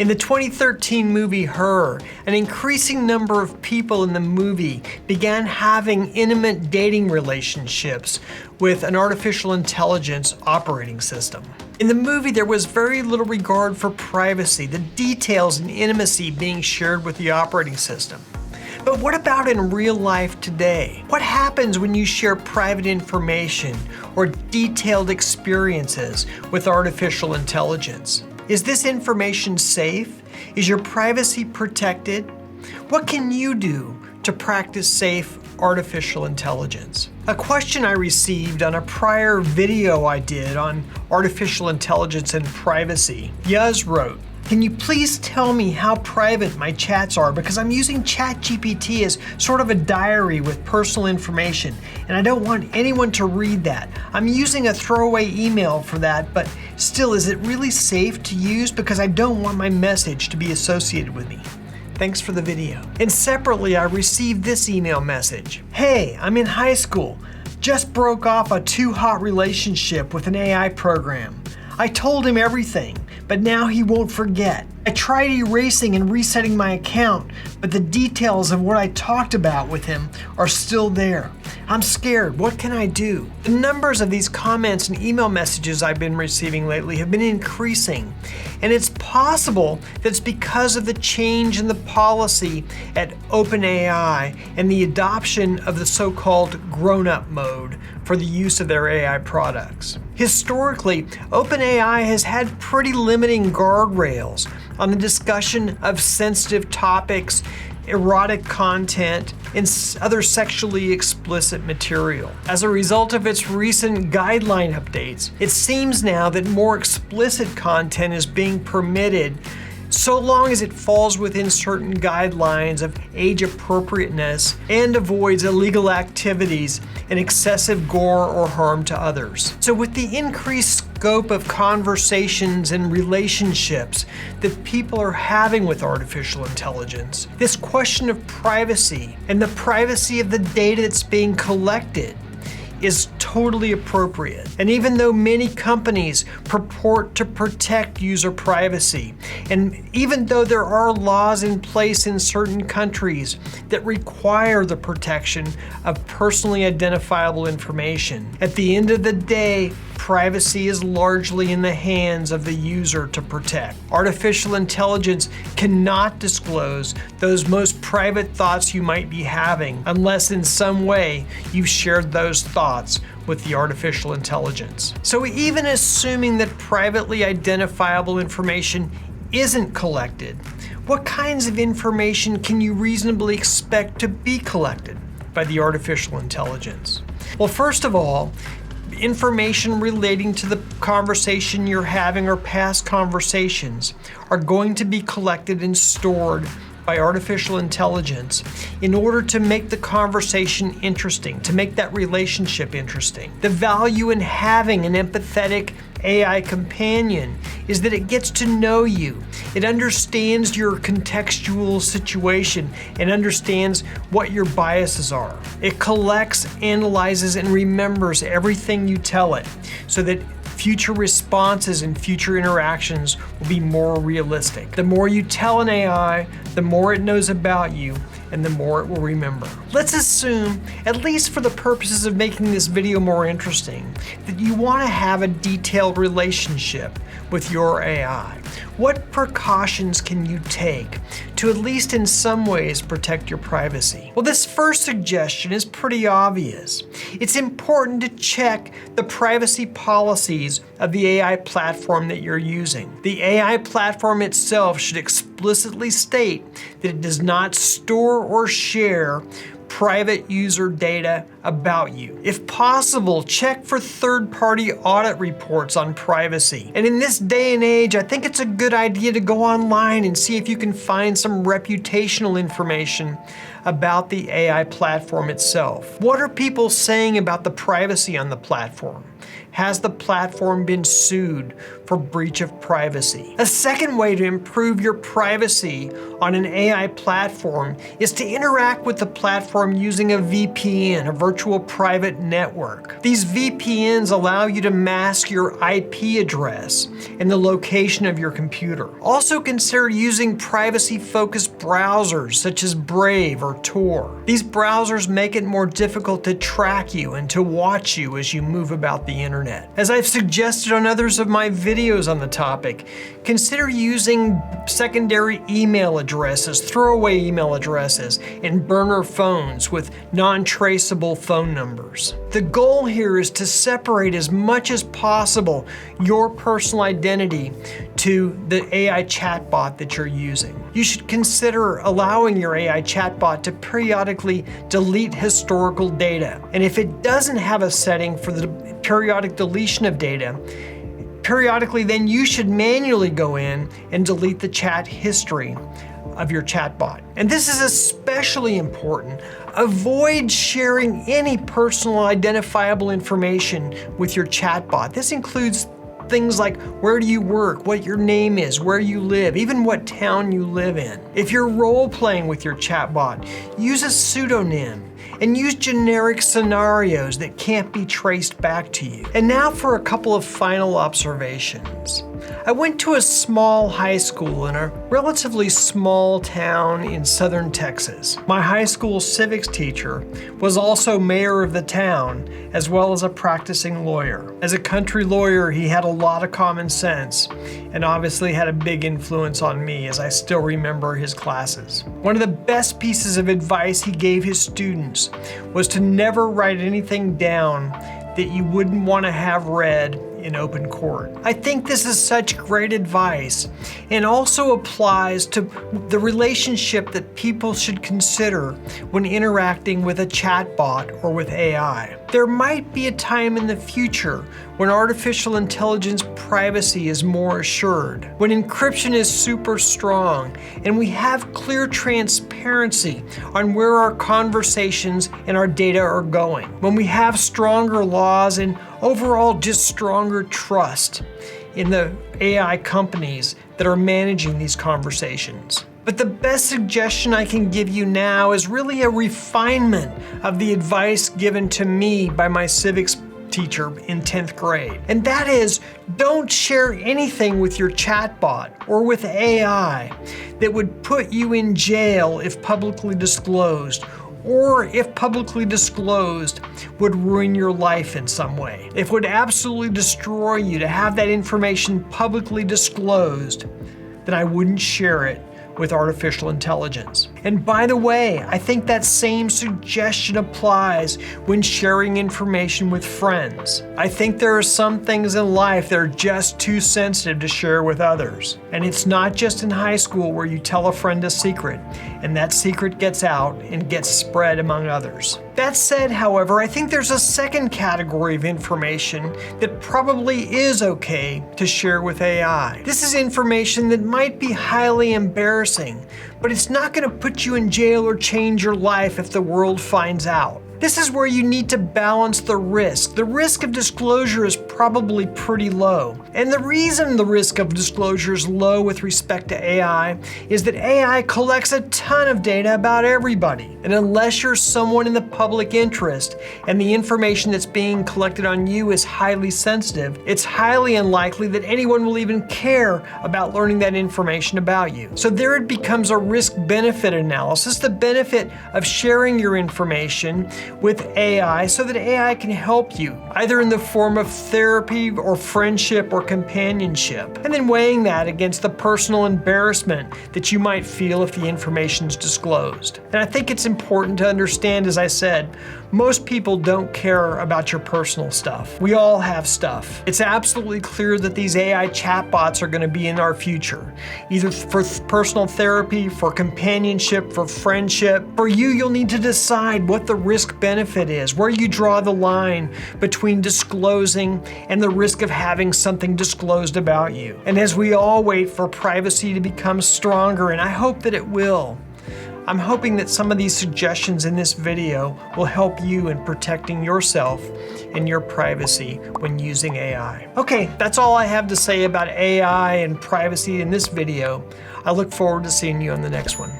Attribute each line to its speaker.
Speaker 1: In the 2013 movie Her, an increasing number of people in the movie began having intimate dating relationships with an artificial intelligence operating system. In the movie, there was very little regard for privacy, the details and intimacy being shared with the operating system. But what about in real life today? What happens when you share private information or detailed experiences with artificial intelligence? Is this information safe? Is your privacy protected? What can you do to practice safe artificial intelligence? A question I received on a prior video I did on artificial intelligence and privacy. Yuz wrote, "Can you please tell me how private my chats are, because I'm using ChatGPT as sort of a diary with personal information and I don't want anyone to read that. I'm using a throwaway email for that, but still, is it really safe to use, because I don't want my message to be associated with me? Thanks for the video." And separately, I received this email message. "Hey, I'm in high school. Just broke off a too-hot relationship with an AI program. I told him everything, but now he won't forget. I tried erasing and resetting my account, but the details of what I talked about with him are still there. I'm scared. What can I do?" The numbers of these comments and email messages I've been receiving lately have been increasing, and it's possible that it's because of the change in the policy at OpenAI and the adoption of the so-called grown-up mode for the use of their AI products. Historically, OpenAI has had pretty limiting guardrails on the discussion of sensitive topics, erotic content, and other sexually explicit material. As a result of its recent guideline updates, it seems now that more explicit content is being permitted so long as it falls within certain guidelines of age appropriateness and avoids illegal activities and excessive gore or harm to others. So with the increased scope of conversations and relationships that people are having with artificial intelligence, this question of privacy and the privacy of the data that's being collected is totally appropriate. And even though many companies purport to protect user privacy, and even though there are laws in place in certain countries that require the protection of personally identifiable information, at the end of the day, privacy is largely in the hands of the user to protect. Artificial intelligence cannot disclose those most private thoughts you might be having unless in some way you've shared those thoughts with the artificial intelligence. So even assuming that privately identifiable information isn't collected, what kinds of information can you reasonably expect to be collected by the artificial intelligence? Well, first of all, information relating to the conversation you're having or past conversations are going to be collected and stored by artificial intelligence in order to make the conversation interesting, to make that relationship interesting. The value in having an empathetic AI companion is that it gets to know you. It understands your contextual situation and understands what your biases are. It collects, analyzes, and remembers everything you tell it so that future responses and future interactions will be more realistic. The more you tell an AI, the more it knows about you, and the more it will remember. Let's assume, at least for the purposes of making this video more interesting, that you want to have a detailed relationship with your AI. What precautions can you take to at least in some ways protect your privacy? Well, this first suggestion is pretty obvious. It's important to check the privacy policies of the AI platform that you're using. The AI platform itself should explicitly state that it does not store or share private user data about you. If possible, check for third-party audit reports on privacy. And in this day and age, I think it's a good idea to go online and see if you can find some reputational information about the AI platform itself. What are people saying about the privacy on the platform? has the platform been sued for breach of privacy? A second way to improve your privacy on an AI platform is to interact with the platform using a VPN, a virtual private network. These VPNs allow you to mask your IP address and the location of your computer. Also consider using privacy-focused browsers such as Brave or Tor. These browsers make it more difficult to track you and to watch you as you move about the internet. As I've suggested on others of my videos on the topic, consider using secondary email addresses, throwaway email addresses, and burner phones with non-traceable phone numbers. The goal here is to separate as much as possible your personal identity to the AI chatbot that you're using. You should consider allowing your AI chatbot to periodically delete historical data. And if it doesn't have a setting for the periodic deletion of data, periodically then you should manually go in and delete the chat history of your chatbot. And this is especially important. Avoid sharing any personal identifiable information with your chatbot. This includes things like where do you work, what your name is, where you live, even what town you live in. If you're role-playing with your chatbot, use a pseudonym and use generic scenarios that can't be traced back to you. And now for a couple of final observations. I went to a small high school in a relatively small town in southern Texas. My high school civics teacher was also mayor of the town, as well as a practicing lawyer. As a country lawyer, he had a lot of common sense and obviously had a big influence on me, as I still remember his classes. One of the best pieces of advice he gave his students was to never write anything down that you wouldn't want to have read in open court. I think this is such great advice and also applies to the relationship that people should consider when interacting with a chatbot or with AI. There might be a time in the future when artificial intelligence privacy is more assured, when encryption is super strong, and we have clear transparency on where our conversations and our data are going, when we have stronger laws and overall just stronger trust in the AI companies that are managing these conversations. But the best suggestion I can give you now is really a refinement of the advice given to me by my civics teacher in 10th grade. And that is, don't share anything with your chatbot or with AI that would put you in jail if publicly disclosed, or if publicly disclosed would ruin your life in some way. If it would absolutely destroy you to have that information publicly disclosed, then I wouldn't share it with artificial intelligence. And by the way, I think that same suggestion applies when sharing information with friends. I think there are some things in life that are just too sensitive to share with others. And it's not just in high school where you tell a friend a secret, and that secret gets out and gets spread among others. That said, however, I think there's a second category of information that probably is okay to share with AI. This is information that might be highly embarrassing, but it's not going to put you in jail or change your life if the world finds out. This is where you need to balance the risk. The risk of disclosure is probably pretty low. And the reason the risk of disclosure is low with respect to AI is that AI collects a ton of data about everybody. And unless you're someone in the public interest and the information that's being collected on you is highly sensitive, it's highly unlikely that anyone will even care about learning that information about you. So there it becomes a risk-benefit analysis, the benefit of sharing your information with AI so that AI can help you, either in the form of therapy or friendship or companionship, and then weighing that against the personal embarrassment that you might feel if the information is disclosed. And I think it's important to understand, as I said, most people don't care about your personal stuff. We all have stuff. It's absolutely clear that these AI chatbots are going to be in our future, either for personal therapy, for companionship, for friendship. For you, you'll need to decide what the risk-benefit is, where you draw the line between disclosing and the risk of having something disclosed about you. And as we all wait for privacy to become stronger, and I hope that it will, I'm hoping that some of these suggestions in this video will help you in protecting yourself and your privacy when using AI. Okay, that's all I have to say about AI and privacy in this video. I look forward to seeing you on the next one.